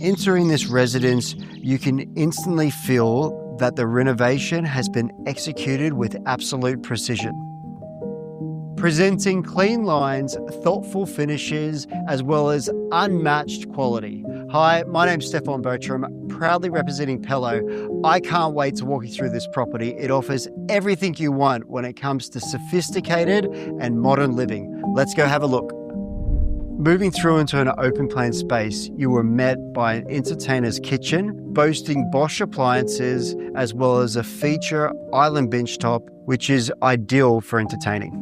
Entering this residence, you can instantly feel that the renovation has been executed with absolute precision. Presenting clean lines, thoughtful finishes, as well as unmatched quality. Hi, my name's Stefon Bertram, proudly representing Pello. I can't wait to walk you through this property. It offers everything you want when it comes to sophisticated and modern living. Let's go have a look. Moving through into an open plan space, you were met by an entertainer's kitchen, boasting Bosch appliances, as well as a feature island bench top, which is ideal for entertaining.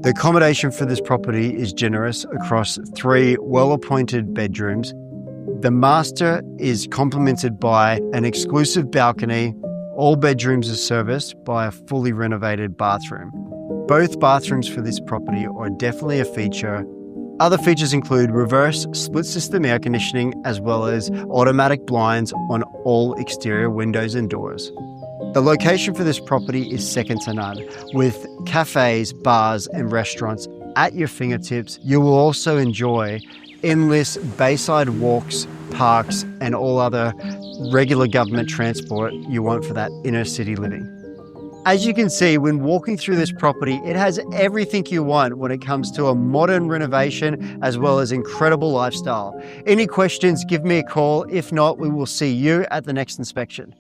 The accommodation for this property is generous across 3 well-appointed bedrooms. The master is complemented by an exclusive balcony. All bedrooms are serviced by a fully renovated bathroom. Both bathrooms for this property are definitely a feature. Other features include reverse split system air conditioning, as well as automatic blinds on all exterior windows and doors. The location for this property is second to none, with cafes, bars, and restaurants at your fingertips. You will also enjoy endless bayside walks, parks, and all other regular government transport you want for that inner city living. As you can see, when walking through this property, it has everything you want when it comes to a modern renovation, as well as incredible lifestyle. Any questions, give me a call. If not, we will see you at the next inspection.